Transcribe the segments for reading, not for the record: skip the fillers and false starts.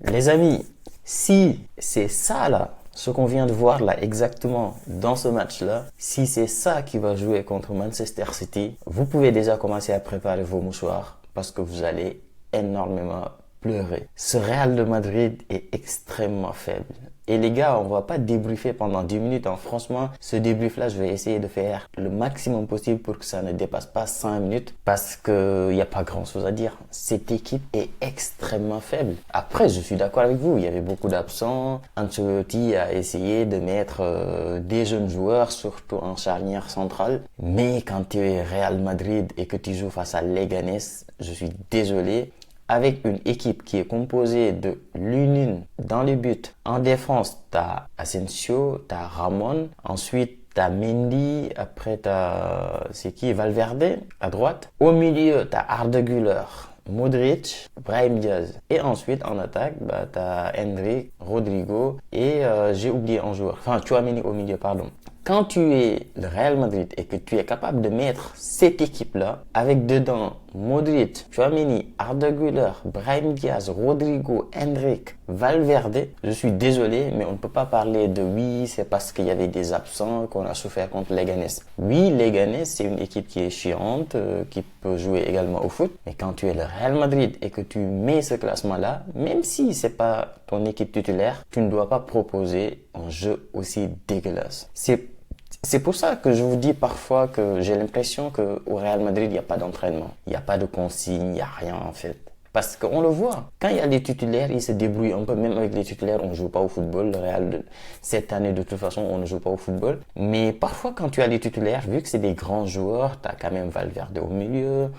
Les amis, si c'est ça là, ce qu'on vient de voir là exactement dans ce match-là, si c'est ça qui va jouer contre Manchester City, vous pouvez déjà commencer à préparer vos mouchoirs parce que vous allez énormément pleurer. Ce Real de Madrid est extrêmement faible. Et les gars, on va pas débriefer pendant 10 minutes. Franchement, ce débrief-là, je vais essayer de faire le maximum possible pour que ça ne dépasse pas 5 minutes parce que y a pas grand-chose à dire. Cette équipe est extrêmement faible. Après, je suis d'accord avec vous. Il y avait beaucoup d'absents. Ancelotti a essayé de mettre des jeunes joueurs, surtout en charnière centrale. Mais quand tu es Real Madrid et que tu joues face à Leganés, je suis désolé. Avec une équipe qui est composée de l'une dans les buts. En défense, t'as Asensio, t'as Ramon, ensuite t'as Mendy, après c'est qui? Valverde à droite. Au milieu, t'as Arda Güler, Modric, Brahim Diaz. Et ensuite, en attaque, t'as Endrick, Rodrigo et j'ai oublié un joueur. Enfin, Tchouaméni au milieu, pardon. Quand tu es le Real Madrid et que tu es capable de mettre cette équipe-là, avec dedans Modric, Tchouaméni, Arda Güler, Brahim Diaz, Rodrigo, Endrick, Valverde, je suis désolé, mais on ne peut pas parler de oui, c'est parce qu'il y avait des absents qu'on a souffert contre Leganés. Oui, Leganés, c'est une équipe qui est chiante, qui peut jouer également au foot, mais quand tu es le Real Madrid et que tu mets ce classement-là, même si c'est pas ton équipe titulaire, tu ne dois pas proposer un jeu aussi dégueulasse. C'est pour ça que je vous dis parfois que j'ai l'impression qu'au Real Madrid, il n'y a pas d'entraînement. Il n'y a pas de consigne, il n'y a rien en fait. Parce qu'on le voit. Quand il y a les titulaires, ils se débrouillent un peu. Même avec les titulaires, on ne joue pas au football. Le Real, cette année, de toute façon, on ne joue pas au football. Mais parfois, quand tu as les titulaires, vu que c'est des grands joueurs, tu as quand même Valverde au milieu.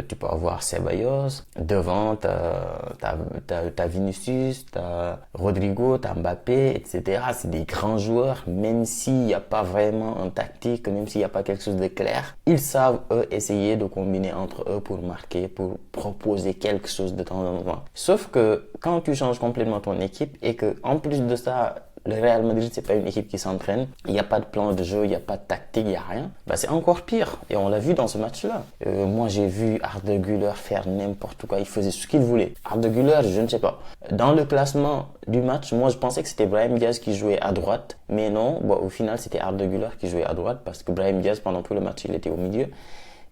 Tu peux avoir Ceballos. Devant, t'as Vinicius, t'as Rodrigo, t'as Mbappé, etc. C'est des grands joueurs. Même s'il n'y a pas vraiment un tactique, même s'il n'y a pas quelque chose de clair, ils savent, eux, essayer de combiner entre eux pour marquer, pour proposer quelque chose de temps en temps. Sauf que quand tu changes complètement ton équipe et que en plus de ça, le Real Madrid, c'est pas une équipe qui s'entraîne, il n'y a pas de plan de jeu, il n'y a pas de tactique, il n'y a rien, c'est encore pire. Et on l'a vu dans ce match-là. Moi, j'ai vu Arda Güler faire n'importe quoi, il faisait ce qu'il voulait. Arda Güler, je ne sais pas. Dans le classement du match, moi, je pensais que c'était Brahim Diaz qui jouait à droite, mais non, au final, c'était Arda Güler qui jouait à droite parce que Brahim Diaz, pendant tout le match, il était au milieu.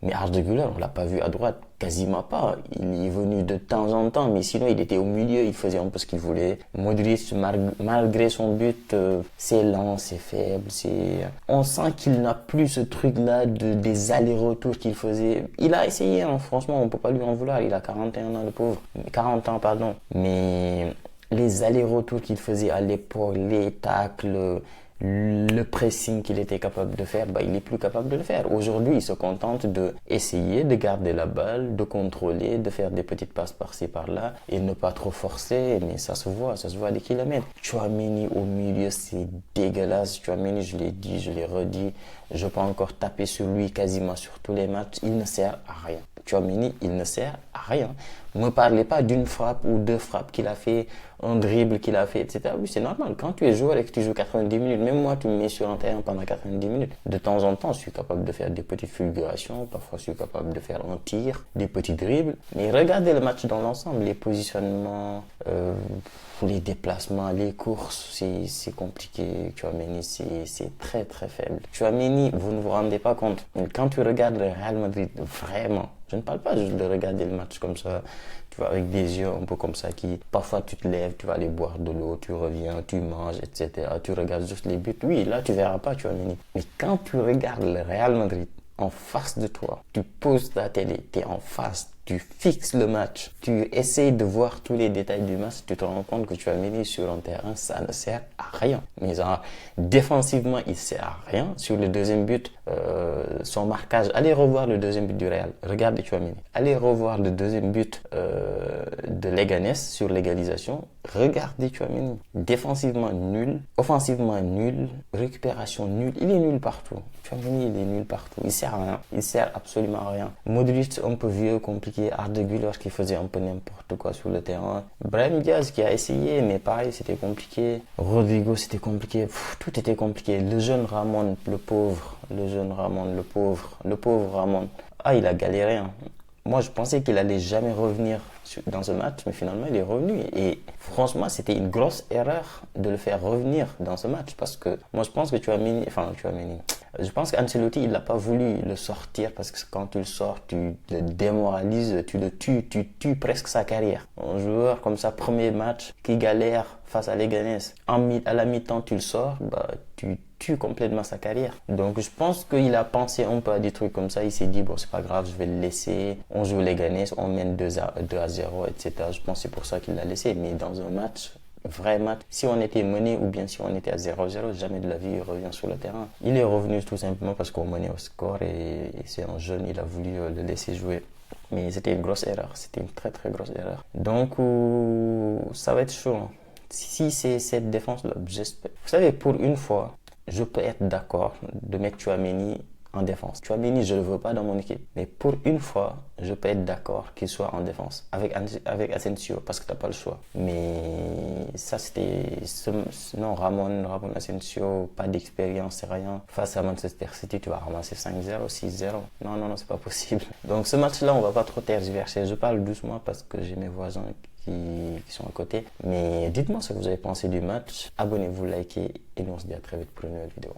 Mais Arda Güler, on l'a pas vu à droite, quasiment pas. Il est venu de temps en temps, mais sinon il était au milieu, il faisait un peu ce qu'il voulait. Modric, malgré son but, c'est lent, c'est faible, on sent qu'il n'a plus ce truc-là des allers-retours qu'il faisait. Il a essayé, hein, franchement, on peut pas lui en vouloir. Il a 41 ans, le pauvre. 40 ans, pardon. Mais les allers-retours qu'il faisait à l'époque, les tacles, le pressing qu'il était capable de faire, il est plus capable de le faire. Aujourd'hui, il se contente de essayer de garder la balle, de contrôler, de faire des petites passes par-ci par-là et ne pas trop forcer, mais ça se voit à des kilomètres. Tchouaméni au milieu, c'est dégueulasse. Tchouaméni, je l'ai dit, je l'ai redit, je peux encore taper sur lui quasiment sur tous les matchs, il ne sert à rien. Tchouaméni, il ne sert à rien. Ne me parlez pas d'une frappe ou deux frappes qu'il a fait, un dribble qu'il a fait, etc. Oui, c'est normal. Quand tu es joueur et que tu joues 90 minutes, même moi, tu me mets sur un terrain pendant 90 minutes. De temps en temps, je suis capable de faire des petites fulgurations. Parfois, je suis capable de faire un tir, des petits dribbles. Mais regardez le match dans l'ensemble. Les positionnements, les déplacements, les courses, c'est compliqué. Tchouaméni, c'est très, très faible. Tchouaméni, vous ne vous rendez pas compte. Quand tu regardes le Real Madrid, vraiment, je ne parle pas juste de regarder le match comme ça, tu vois, avec des yeux un peu comme ça qui, parfois tu te lèves, tu vas aller boire de l'eau, tu reviens, tu manges, etc. Tu regardes juste les buts. Oui, là, tu verras pas, tu vois, Mini. Mais quand tu regardes le Real Madrid en face de toi, tu poses ta télé, tu es en face, tu fixes le match, tu essayes de voir tous les détails du match, tu te rends compte que tu as mis sur un terrain, ça ne sert à rien. Mais défensivement, il sert à rien. Sur le deuxième but, son marquage, allez revoir le deuxième but du Real. Regardez Tchouaméni. Allez revoir le deuxième but de Leganés sur l'égalisation. Regardez Tchouaméni. Défensivement nul, offensivement nul, récupération nulle. Il est nul partout. Tchouaméni, il est nul partout. Il sert à rien. Il sert absolument à rien. Modric, un peu vieux, compliqué. Arda Güler qui faisait un peu n'importe quoi sur le terrain. Brahim Diaz qui a essayé, mais pareil, c'était compliqué. Rodrigo, c'était compliqué. Tout était compliqué. Le jeune Ramon, le pauvre. Le jeune Ramon, le pauvre. Le pauvre Ramon. Ah, il a galéré. Hein. Moi, je pensais qu'il allait jamais revenir dans ce match, mais finalement il est revenu. Et franchement, c'était une grosse erreur de le faire revenir dans ce match parce que moi je pense que je pense qu'Ancelotti il n'a pas voulu le sortir parce que quand tu le sors, tu le démoralises, tu le tues, tu tues presque sa carrière. Un joueur comme ça, premier match, qui galère face à Leganés, à la mi-temps tu le sors, bah tu tues complètement sa carrière. Donc je pense qu'il a pensé un peu à des trucs comme ça, il s'est dit bon c'est pas grave, je vais le laisser, on joue Leganés, on mène 2 à 0, etc. Je pense que c'est pour ça qu'il l'a laissé, mais dans un match, vrai match, si on était mené ou bien si on était à 0-0, jamais de la vie il revient sur le terrain. Il est revenu tout simplement parce qu'on menait au score et c'est un jeune, il a voulu le laisser jouer. Mais c'était une grosse erreur, c'était une très très grosse erreur. Donc ça va être chaud. Si c'est cette défense-là, j'espère. Vous savez, pour une fois, je peux être d'accord de mettre Tchouaméni en défense. Tchouaméni, je ne le veux pas dans mon équipe. Mais pour une fois, je peux être d'accord qu'il soit en défense avec Asensio parce que tu n'as pas le choix. Mais ça, non, Ramon Asensio, pas d'expérience, c'est rien. Face à Manchester City, tu vas ramasser 5-0, 6-0. Non, c'est pas possible. Donc ce match-là, on va pas trop tergiverser. Je parle doucement parce que j'ai mes voisins qui sont à côté. Mais dites-moi ce que vous avez pensé du match. Abonnez-vous, likez et nous on se dit à très vite pour une nouvelle vidéo.